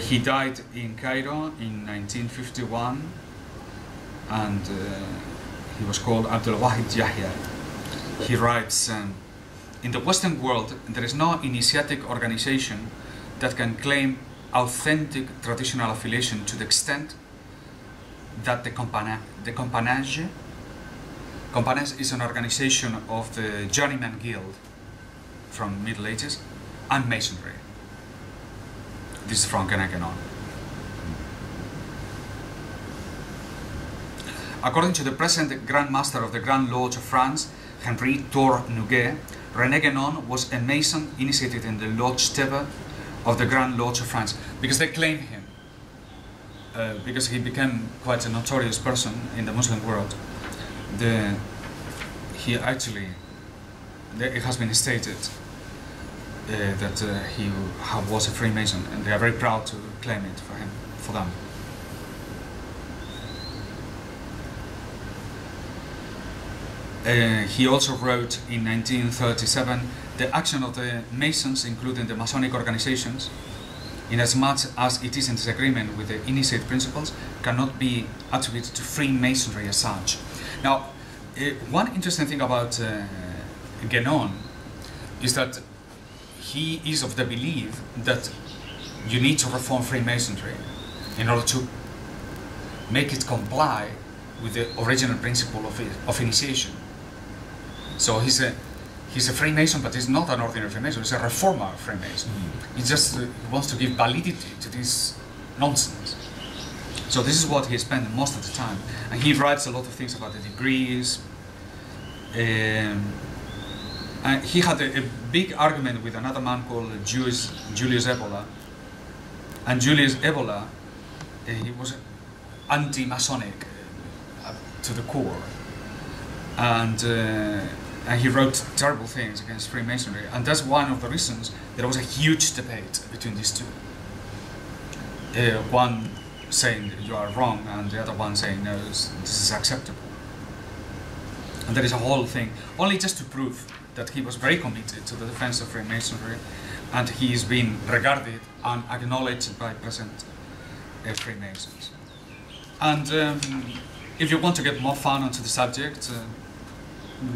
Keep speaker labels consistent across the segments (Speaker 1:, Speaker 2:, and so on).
Speaker 1: He died in Cairo in 1951, and he was called Abdul Wahid Yahya. He writes, in the Western world, there is no initiatic organization that can claim authentic traditional affiliation to the extent that the Companage is an organization of the Journeyman Guild from Middle Ages and Masonry. This is from GUéNON. According to the present Grand Master of the Grand Lodge of France, Henri Tournuguet, RENé GUéNON was a Mason initiated in the Lodge Tebe of the Grand Lodge of France, because they claim him, because he became quite a notorious person in the Muslim world. It has been stated that he was a Freemason, and they are very proud to claim it for them. He also wrote in 1937, the action of the Masons, including the Masonic organizations, inasmuch as it is in disagreement with the initiate principles, cannot be attributed to Freemasonry as such. Now, one interesting thing about GUéNON is that he is of the belief that you need to reform Freemasonry in order to make it comply with the original principle of initiation. So he's a Freemason, but he's not an ordinary Freemason. He's a reformer Freemason. He just wants to give validity to this nonsense. So this is what he spent most of the time. And he writes a lot of things about the degrees. And he had a big argument with another man called Julius Evola. And Julius Evola, he was anti-Masonic to the core. And he wrote terrible things against Freemasonry, and that's one of the reasons there was a huge debate between these two. One saying you are wrong, and the other one saying no, this is acceptable. And there is a whole thing, only just to prove that he was very committed to the defense of Freemasonry, and he is being regarded and acknowledged by present Freemasons. And if you want to get more fun onto the subject,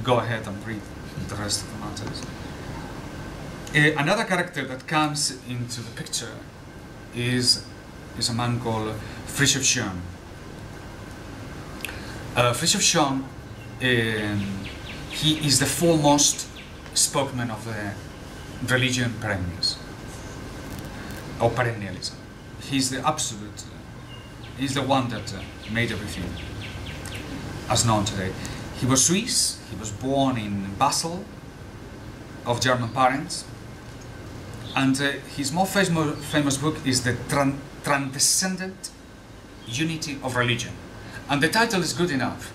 Speaker 1: go ahead and read the rest of the matters. Another character that comes into the picture is a man called Fritjof Schuon. Fritjof Schuon, he is the foremost spokesman of the religion Perennis, or perennialism. He's the absolute, he's the one that made everything as known today. He was Swiss, he was born in Basel, of German parents, and his more famous book is The Transcendent Unity of Religion. And the title is good enough.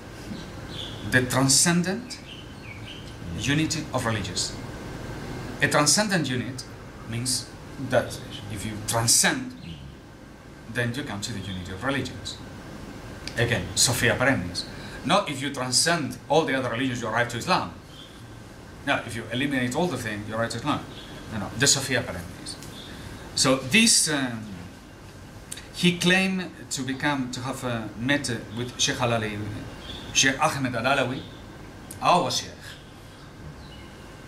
Speaker 1: The Transcendent Unity of Religions. A transcendent unit means that if you transcend, then you come to the unity of religions. Again, SOPHIA PERENNIS. Not if you transcend all the other religions, you arrive to Islam. No, if you eliminate all the things, you arrive to Islam. No, the SOPHIA PERENNIS. So this, he claimed to have met with Sheikh Sheikh Ahmed Al-Alawi, our Sheikh.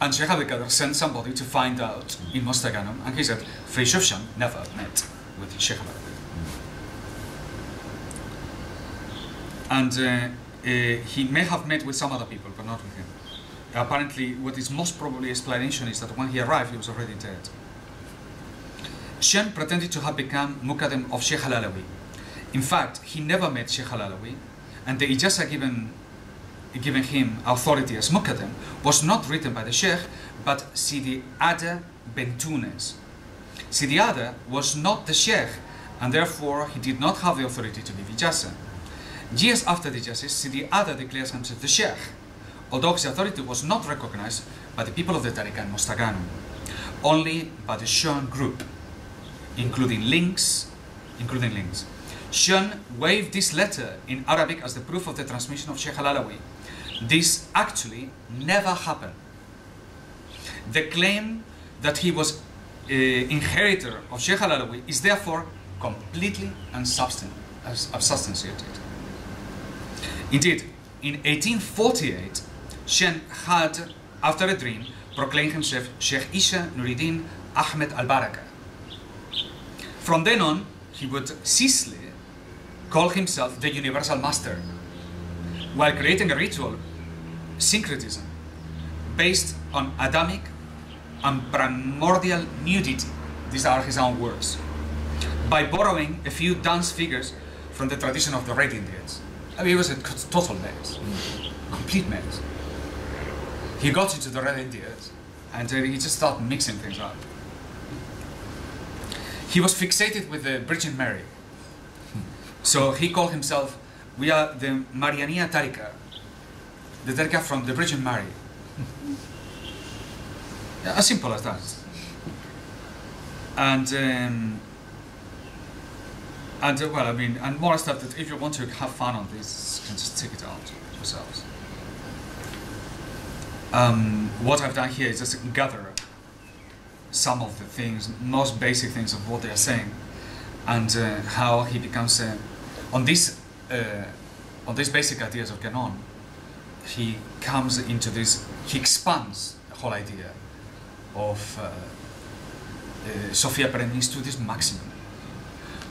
Speaker 1: And Sheikh Abdelkader sent somebody to find out in Mostaganem, and he said, Fritjof Schuon never met with Sheikh Al-Alawi. And he may have met with some other people, but not with him. Apparently, what is most probably explanation is that when he arrived, he was already dead. Schuon pretended to have become Muqaddam of Sheikh Al-Alawi. In fact, he never met Sheikh Al-Alawi, and the ijazah given him authority as Muqaddam was not written by the Sheikh, but Sidi Ada Bentunes. Sidi Ada was not the Sheikh, and therefore he did not have the authority to give ijazah. Years after the ijazah, Sidi Ada declares himself the Sheikh, although his authority was not recognized by the people of the Tariqa Mostaganem, only by the Schuon group, including links. Schuon waved this letter in Arabic as the proof of the transmission of Sheikh Al-Alawi. This actually never happened. The claim that he was inheritor of Sheikh Al-Alawi is therefore completely unsubstantiated. Indeed, in 1848, Shen had, after a dream, proclaimed himself Sheikh Isa Nuruddin Ahmed al-Baraka. From then on, he would ceaselessly call himself the Universal Master, while creating a ritual syncretism based on Adamic and primordial nudity. These are his own words. By borrowing a few dance figures from the tradition of the Red Indians. I mean, he was a total mess, complete mess. He got into the Red Indians and he just started mixing things up. He was fixated with the Virgin Mary. So he called himself, we are the Mariania Tarika, the Tarika from the Virgin Mary. Yeah, as simple as that. And well, I mean, and more stuff that if you want to have fun on this, you can just check it out yourselves. What I've done here is just gather some of the things, most basic things of what they are saying, and how he becomes on these basic ideas of GUéNON. He comes into this. He expands the whole idea of SOPHIA PERENNIS to this maximum,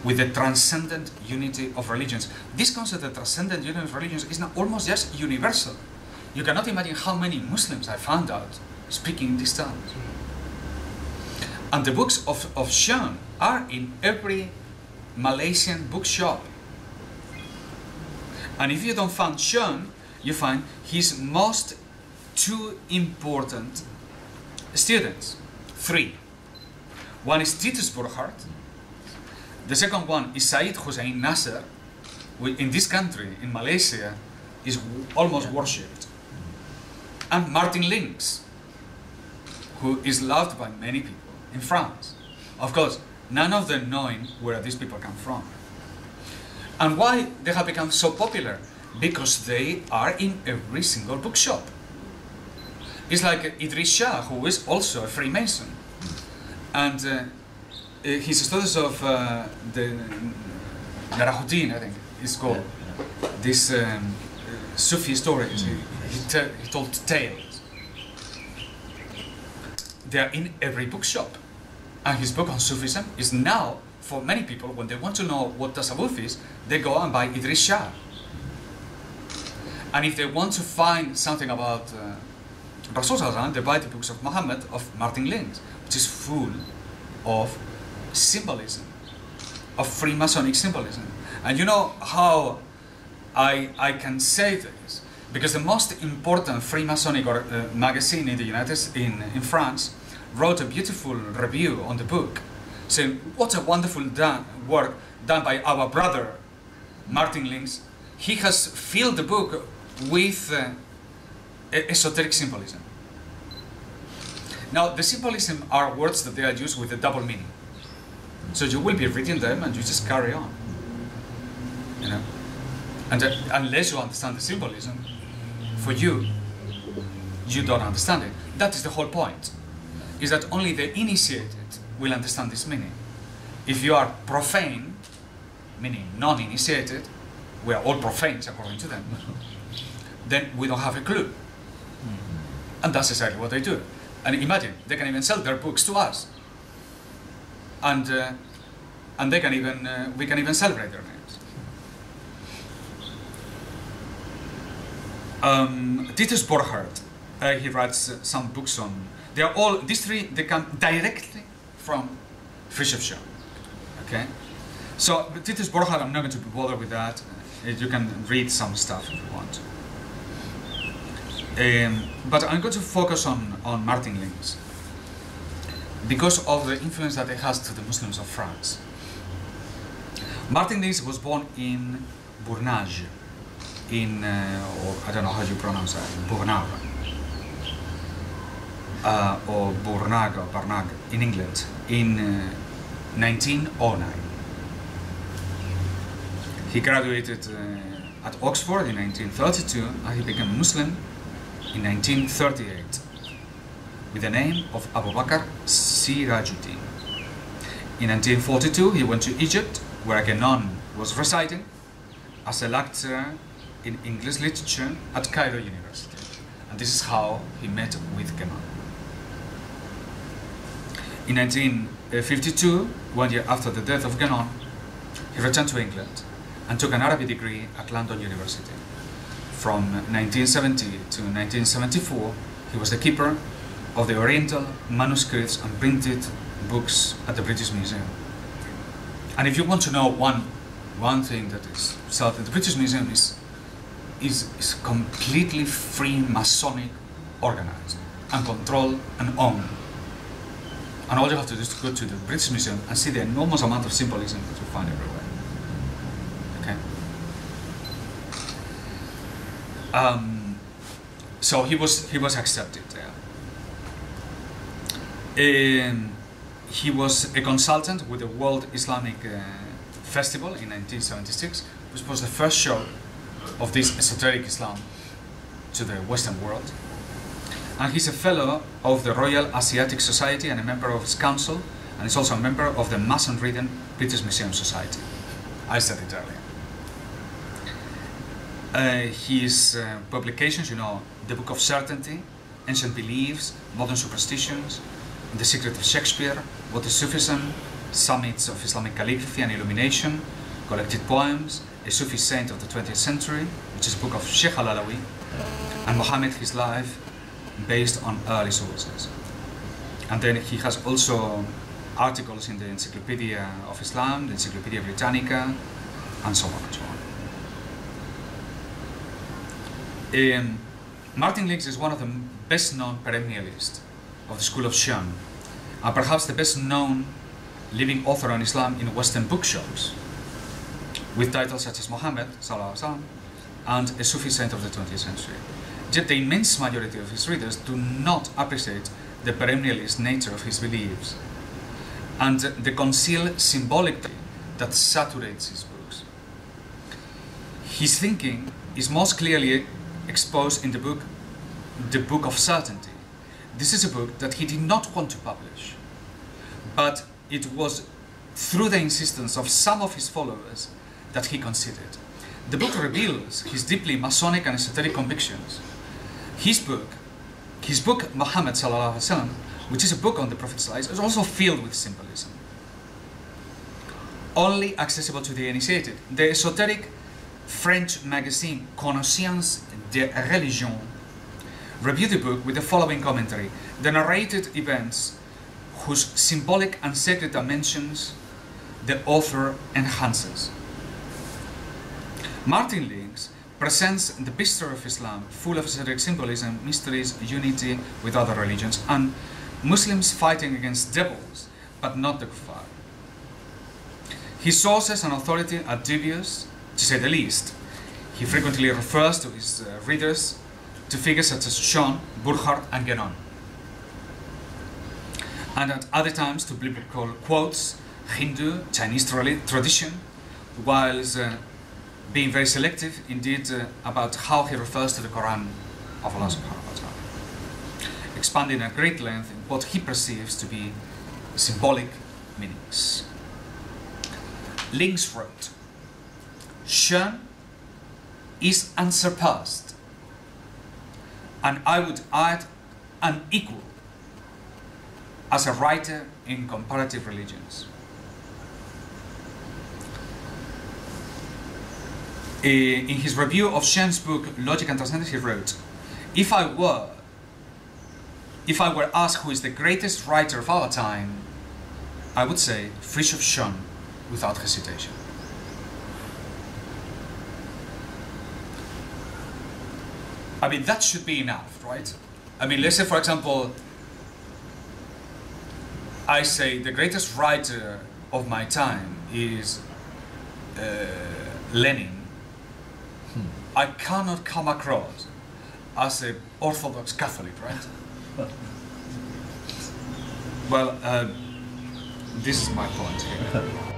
Speaker 1: with the transcendent unity of religions. This concept of transcendent unity of religions is now almost just universal. You cannot imagine how many Muslims I found out speaking these terms. And the books of Sean are in every Malaysian bookshop. And if you don't find Sean, you find his most two important students. Three. One is Titus Burkhardt. The second one is Said Hussein Nasser, who in this country, in Malaysia, is almost worshipped. And Martin Links, who is loved by many people in France. Of course, none of them knowing where these people come from. And why they have become so popular? Because they are in every single bookshop. It's like Idris Shah, who is also a Freemason. And his studies of the Narahuddin, I think, is called. This Sufi stories, he told tales. They are in every bookshop. And his book on Sufism is now, for many people, when they want to know what tasawwuf is, they go and buy Idris Shah. And if they want to find something about Rasul Sallallahu Alaihi Wasallam, they buy the books of Muhammad of Martin Links, which is full of symbolism, of Freemasonic symbolism. And you know how I can say this? Because the most important Freemasonic magazine in the in France wrote a beautiful review on the book, saying what a wonderful work done by our brother Martin Links. He has filled the book with esoteric symbolism. Now, the symbolism are words that they are used with a double meaning. So you will be reading them and you just carry on. You know? And unless you understand the symbolism, for you, you don't understand it. That is the whole point. Is that only the initiated will understand this meaning. If you are profane, meaning non-initiated, we are all profanes according to them, then we don't have a clue. And that's exactly what they do. And imagine, they can even sell their books to us. And they can even, we can even celebrate their names. Titus Burkhardt, he writes some books on, they are all, these three, they come directly from Freemasonry. Okay? So, Titus Burkhardt, I'm not going to bother with that. You can read some stuff if you want. But I'm going to focus on Martin Links because of the influence that it has to the Muslims of France. Martin Links was born in Bournage, in, or I don't know how you pronounce that, Bournage, or Bournag, or Barnag, in England, in 1909. He graduated at Oxford in 1932, and he became Muslim in 1938 with the name of Abu Bakr Sirajuddin. In 1942, he went to Egypt, where GUéNON was residing as a lecturer in English literature at Cairo University. And this is how he met with GUéNON. In 1952, 1 year after the death of GUéNON, he returned to England and took an Arabic degree at London University. From 1970 to 1974, he was the keeper of the Oriental manuscripts and printed books at the British Museum. And if you want to know one thing that is said at the British Museum is completely Freemasonic organized and controlled and owned. And all you have to do is to go to the British Museum and see the enormous amount of symbolism that you find everywhere. Okay. So he was accepted there. He was a consultant with the World Islamic Festival in 1976, which was the first show of this esoteric Islam to the Western world. And he's a fellow of the Royal Asiatic Society and a member of its council, and he's also a member of the Mason-ridden British Museum Society. I said it earlier. His publications, you know, The Book of Certainty, Ancient Beliefs, Modern Superstitions, The Secret of Shakespeare, What is Sufism, Summits of Islamic Calligraphy and Illumination, Collected Poems, A Sufi Saint of the 20th Century, which is a book of Sheikh Al-Alawi, and Muhammad, His Life, based on early sources. And then he has also articles in the Encyclopedia of Islam, the Encyclopedia Britannica, and so on and so on. Martin Links is one of the best-known perennialists of the school of SHAYKH, and perhaps the best-known living author on Islam in Western bookshops, with titles such as Muhammad Sallallahu Alaihi Wasallam and A Sufi Saint of the 20th Century. Yet the immense majority of his readers do not appreciate the perennialist nature of his beliefs and the concealed symbolicity that saturates his books. His thinking is most clearly exposed in the book of Certainty. This is a book that he did not want to publish, but it was through the insistence of some of his followers that he considered. The book reveals his deeply Masonic and esoteric convictions. His book Muhammad Sallallahu Alaihi Wasallam, which is a book on the Prophet's life, is also filled with symbolism. Only accessible to the initiated. The esoteric French magazine Conscience de Religion reviewed the book with the following commentary: the narrated events whose symbolic and sacred dimensions the author enhances. Martin Links presents the picture of Islam, full of esoteric symbolism, mysteries, unity with other religions, and Muslims fighting against devils, but not the kuffar. His sources and authority are dubious, to say the least. He frequently refers to his readers to figures such as John, Burckhardt, and GUéNON, and at other times to biblical quotes, Hindu, Chinese tradition, whilst being very selective indeed about how he refers to the Quran of Allah subhanahu wa ta'ala, expanding at great length in what he perceives to be symbolic meanings. Links wrote, SHAYKH is unsurpassed, and I would add unequal, as a writer in comparative religions. In his review of SHAYKH's book Logic and Transcendence, he wrote, if I were asked who is the greatest writer of our time, I would say Friedrich Schön without hesitation. I mean, that should be enough, right? I mean, let's say, for example, I say the greatest writer of my time is Lenin. I cannot come across as an Orthodox Catholic, right? Well, this is my point here.